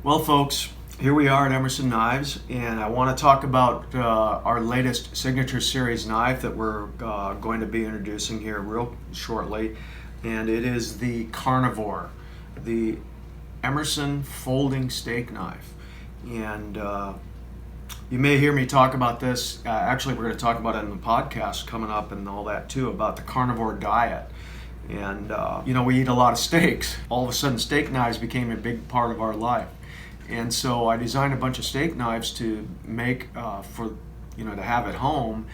Well, folks, here we are at Emerson Knives, and I want to talk about our latest Signature Series knife that we're going to be introducing here real shortly, and it is the Carnivore, the Emerson Folding Steak Knife. And you may hear me talk about this. Actually, we're going to talk about it in the podcast coming up and all that too, about the carnivore diet. And we eat a lot of steaks. All of a sudden, steak knives became a big part of our life. And so I designed a bunch of steak knives to make to have at home,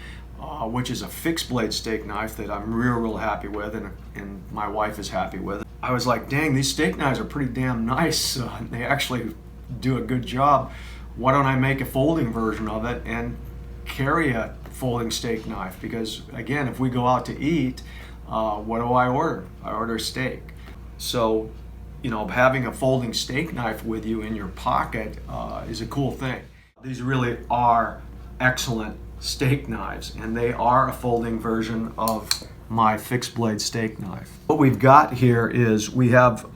which is a fixed blade steak knife that I'm real happy with, and my wife is happy with. I was like, dang, these steak knives are pretty damn nice. They actually do a good job. Why don't I make a folding version of it and carry a folding steak knife? Because again, if we go out to eat, what do I order? I order steak. So having a folding steak knife with you in your pocket is a cool thing. These really are excellent steak knives, and they are a folding version of my fixed blade steak knife. What we've got here is we have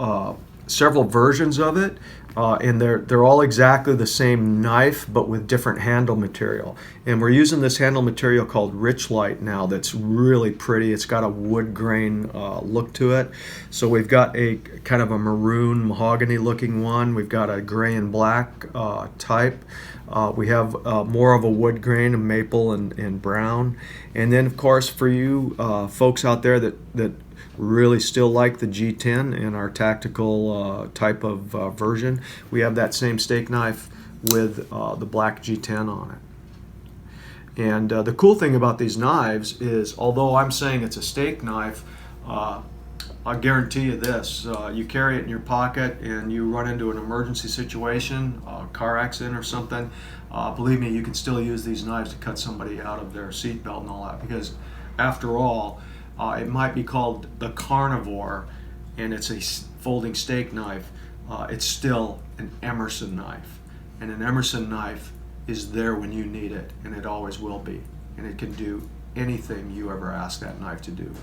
several versions of it, and they're all exactly the same knife but with different handle material. And we're using this handle material called Rich Light now that's really pretty. It's got a wood grain look to it. So we've got a kind of a maroon mahogany looking one. We've got a gray and black type. We have more of a wood grain, a maple and brown. And then of course for you folks out there that really still like the G10 and our tactical type of version, we have that same steak knife with the black G10 on it. And the cool thing about these knives is, although I'm saying it's a steak knife, I guarantee you this, you carry it in your pocket and you run into an emergency situation, a car accident or something, believe me, you can still use these knives to cut somebody out of their seatbelt and all that, because after all, it might be called the Carnivore and it's a folding steak knife. It's still an Emerson knife, and an Emerson knife is there when you need it, and it always will be, and it can do anything you ever ask that knife to do.